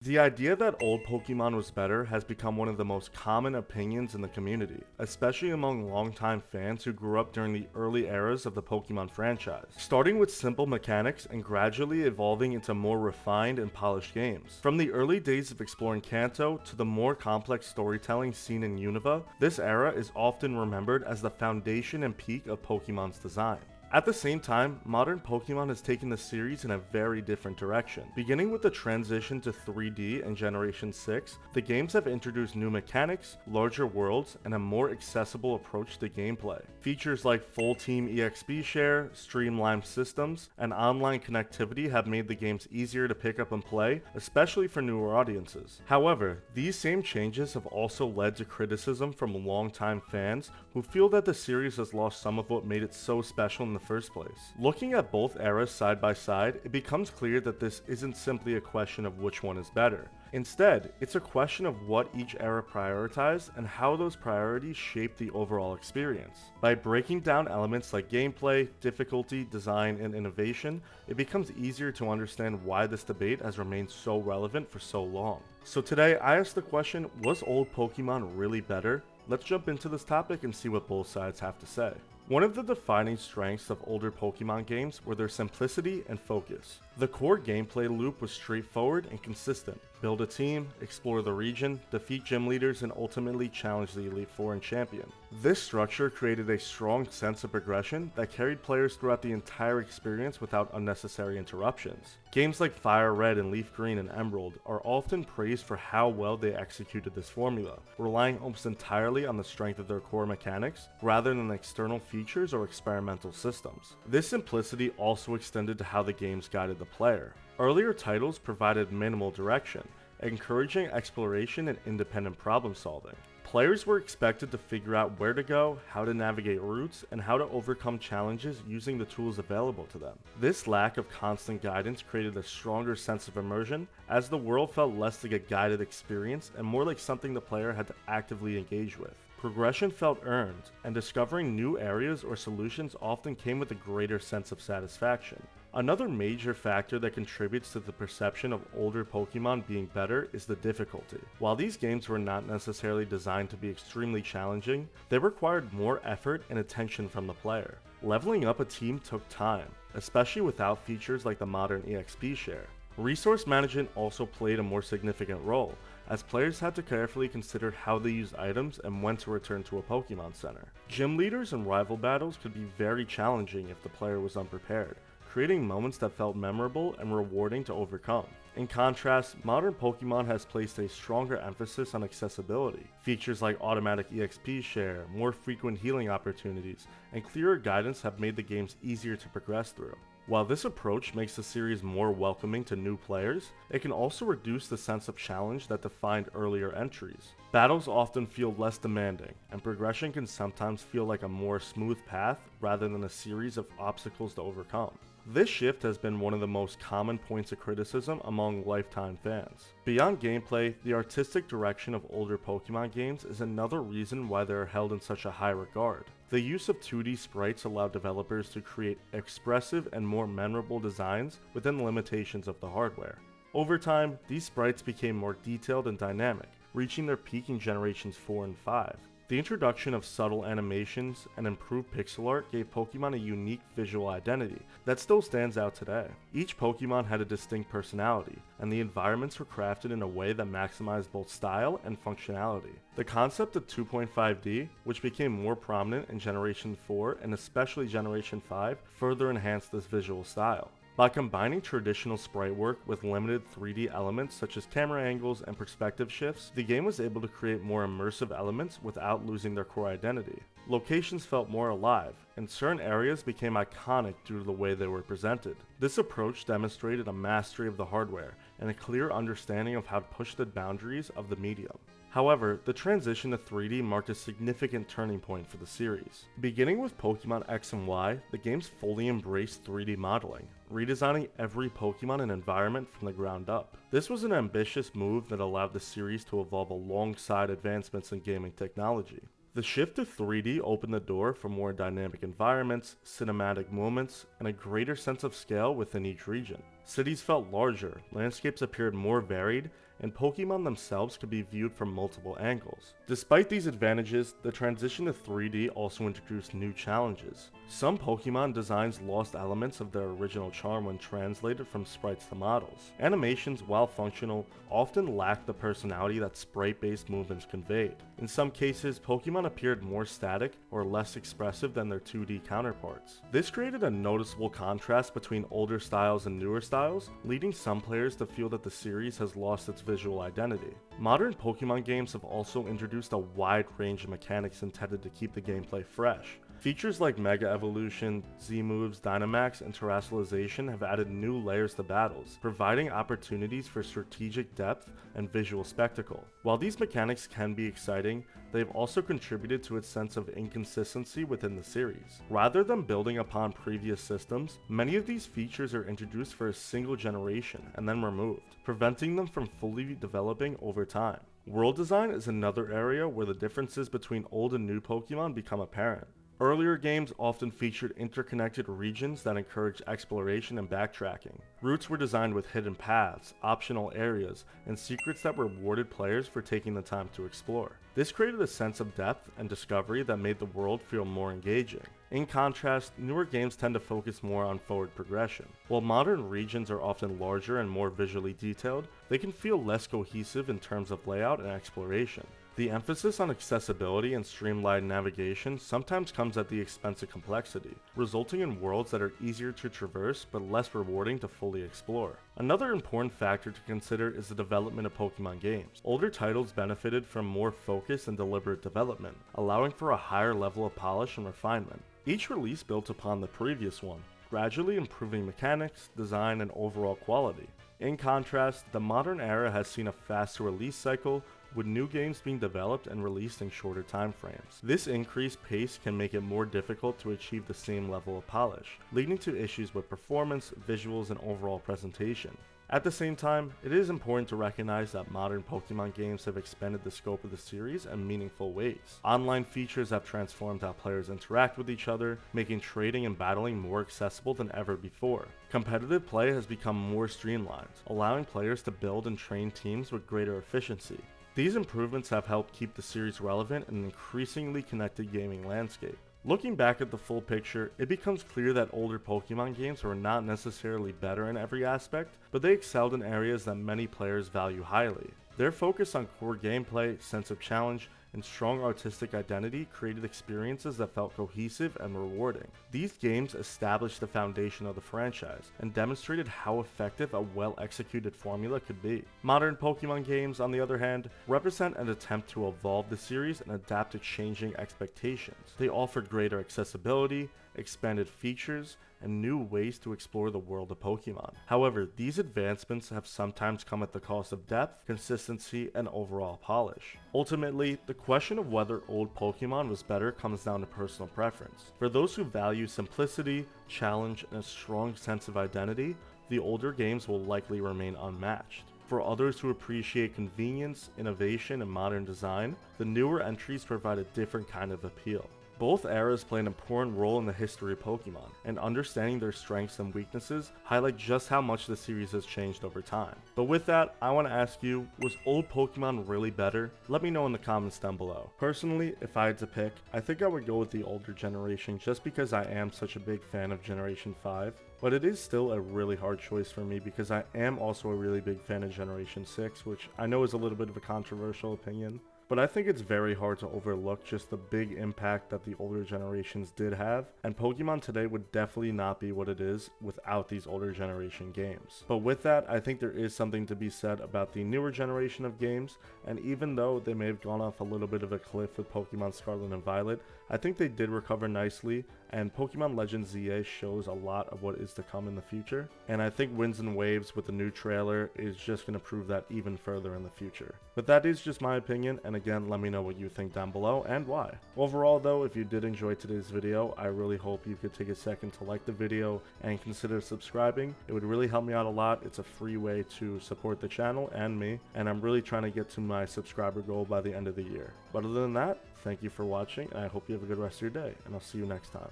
The idea that old Pokemon was better has become one of the most common opinions in the community, especially among longtime fans who grew up during the early eras of the Pokemon franchise, starting with simple mechanics and gradually evolving into more refined and polished games. From the early days of exploring Kanto to the more complex storytelling seen in Unova, this era is often remembered as the foundation and peak of Pokemon's design. At the same time, modern Pokemon has taken the series in a very different direction. Beginning with the transition to 3D in Generation 6, the games have introduced new mechanics, larger worlds, and a more accessible approach to gameplay. Features like full team EXP share, streamlined systems, and online connectivity have made the games easier to pick up and play, especially for newer audiences. However, these same changes have also led to criticism from longtime fans who feel that the series has lost some of what made it so special in the first place. Looking at both eras side by side, it becomes clear that this isn't simply a question of which one is better. Instead, it's a question of what each era prioritized and how those priorities shape the overall experience. By breaking down elements like gameplay, difficulty, design, and innovation, it becomes easier to understand why this debate has remained so relevant for so long. So today, I asked the question, was old Pokemon really better? Let's jump into this topic and see what both sides have to say. One of the defining strengths of older Pokemon games were their simplicity and focus. The core gameplay loop was straightforward and consistent. Build a team, explore the region, defeat gym leaders, and ultimately challenge the Elite Four and champion. This structure created a strong sense of progression that carried players throughout the entire experience without unnecessary interruptions. Games like Fire Red and Leaf Green and Emerald are often praised for how well they executed this formula, relying almost entirely on the strength of their core mechanics rather than external features or experimental systems. This simplicity also extended to how the games guided the player. Earlier titles provided minimal direction, encouraging exploration and independent problem solving. Players were expected to figure out where to go, how to navigate routes, and how to overcome challenges using the tools available to them. This lack of constant guidance created a stronger sense of immersion, as the world felt less like a guided experience and more like something the player had to actively engage with. Progression felt earned, and discovering new areas or solutions often came with a greater sense of satisfaction. Another major factor that contributes to the perception of older Pokemon being better is the difficulty. While these games were not necessarily designed to be extremely challenging, they required more effort and attention from the player. Leveling up a team took time, especially without features like the modern EXP share. Resource management also played a more significant role, as players had to carefully consider how they use items and when to return to a Pokemon Center. Gym leaders and rival battles could be very challenging if the player was unprepared, creating moments that felt memorable and rewarding to overcome. In contrast, modern Pokemon has placed a stronger emphasis on accessibility. Features like automatic EXP share, more frequent healing opportunities, and clearer guidance have made the games easier to progress through. While this approach makes the series more welcoming to new players, it can also reduce the sense of challenge that defined earlier entries. Battles often feel less demanding, and progression can sometimes feel like a more smooth path rather than a series of obstacles to overcome. This shift has been one of the most common points of criticism among lifetime fans. Beyond gameplay, the artistic direction of older Pokemon games is another reason why they are held in such a high regard. The use of 2D sprites allowed developers to create expressive and more memorable designs within the limitations of the hardware. Over time, these sprites became more detailed and dynamic, reaching their peak in Generations 4 and 5. The introduction of subtle animations and improved pixel art gave Pokemon a unique visual identity that still stands out today. Each Pokemon had a distinct personality, and the environments were crafted in a way that maximized both style and functionality. The concept of 2.5D, which became more prominent in Generation 4 and especially Generation 5, further enhanced this visual style. By combining traditional sprite work with limited 3D elements such as camera angles and perspective shifts, the game was able to create more immersive elements without losing their core identity. Locations felt more alive, and certain areas became iconic due to the way they were presented. This approach demonstrated a mastery of the hardware and a clear understanding of how to push the boundaries of the medium. However, the transition to 3D marked a significant turning point for the series. Beginning with Pokemon X and Y, the games fully embraced 3D modeling, redesigning every Pokemon and environment from the ground up. This was an ambitious move that allowed the series to evolve alongside advancements in gaming technology. The shift to 3D opened the door for more dynamic environments, cinematic moments, and a greater sense of scale within each region. Cities felt larger, landscapes appeared more varied, and Pokemon themselves could be viewed from multiple angles. Despite these advantages, the transition to 3D also introduced new challenges. Some Pokemon designs lost elements of their original charm when translated from sprites to models. Animations, while functional, often lacked the personality that sprite-based movements conveyed. In some cases, Pokemon appeared more static or less expressive than their 2D counterparts. This created a noticeable contrast between older styles and newer styles, leading some players to feel that the series has lost its visual identity. Modern Pokemon games have also introduced a wide range of mechanics intended to keep the gameplay fresh. Features like Mega Evolution, Z-Moves, Dynamax, and Terrestrialization have added new layers to battles, providing opportunities for strategic depth and visual spectacle. While these mechanics can be exciting, they've also contributed to its sense of inconsistency within the series. Rather than building upon previous systems, many of these features are introduced for a single generation and then removed, preventing them from fully developing over time. World design is another area where the differences between old and new Pokemon become apparent. Earlier games often featured interconnected regions that encouraged exploration and backtracking. Routes were designed with hidden paths, optional areas, and secrets that rewarded players for taking the time to explore. This created a sense of depth and discovery that made the world feel more engaging. In contrast, newer games tend to focus more on forward progression. While modern regions are often larger and more visually detailed, they can feel less cohesive in terms of layout and exploration. The emphasis on accessibility and streamlined navigation sometimes comes at the expense of complexity, resulting in worlds that are easier to traverse but less rewarding to fully explore. Another important factor to consider is the development of Pokemon games. Older titles benefited from more focused and deliberate development, allowing for a higher level of polish and refinement. Each release built upon the previous one, gradually improving mechanics, design, and overall quality. In contrast, the modern era has seen a faster release cycle, with new games being developed and released in shorter time frames. This increased pace can make it more difficult to achieve the same level of polish, leading to issues with performance, visuals, and overall presentation. At the same time, it is important to recognize that modern Pokemon games have expanded the scope of the series in meaningful ways. Online features have transformed how players interact with each other, making trading and battling more accessible than ever before. Competitive play has become more streamlined, allowing players to build and train teams with greater efficiency. These improvements have helped keep the series relevant in an increasingly connected gaming landscape. Looking back at the full picture, it becomes clear that older Pokemon games were not necessarily better in every aspect, but they excelled in areas that many players value highly. Their focus on core gameplay, sense of challenge, and strong artistic identity created experiences that felt cohesive and rewarding. These games established the foundation of the franchise and demonstrated how effective a well-executed formula could be. Modern Pokemon games, on the other hand, represent an attempt to evolve the series and adapt to changing expectations. They offer greater accessibility, expanded features, and new ways to explore the world of Pokemon. However, these advancements have sometimes come at the cost of depth, consistency, and overall polish. Ultimately, the question of whether old Pokemon was better comes down to personal preference. For those who value simplicity, challenge, and a strong sense of identity, the older games will likely remain unmatched. For others who appreciate convenience, innovation, and modern design, the newer entries provide a different kind of appeal. Both eras play an important role in the history of Pokemon, and understanding their strengths and weaknesses highlight just how much the series has changed over time. But with that, I want to ask you, was old Pokemon really better? Let me know in the comments down below. Personally, if I had to pick, I think I would go with the older generation just because I am such a big fan of Generation 5. But it is still a really hard choice for me because I am also a really big fan of Generation 6, which I know is a little bit of a controversial opinion. But I think it's very hard to overlook just the big impact that the older generations did have, and Pokemon today would definitely not be what it is without these older generation games. But with that, I think there is something to be said about the newer generation of games, and even though they may have gone off a little bit of a cliff with Pokemon Scarlet and Violet, I think they did recover nicely, and Pokemon Legends ZA shows a lot of what is to come in the future, and I think Winds and Waves with the new trailer is just going to prove that even further in the future. But that is just my opinion, and again, let me know what you think down below and why. Overall though, if you did enjoy today's video, I really hope you could take a second to like the video and consider subscribing. It would really help me out a lot. It's a free way to support the channel and me, and I'm really trying to get to my subscriber goal by the end of the year. But other than that, thank you for watching, and I hope you have a good rest of your day, and I'll see you next time.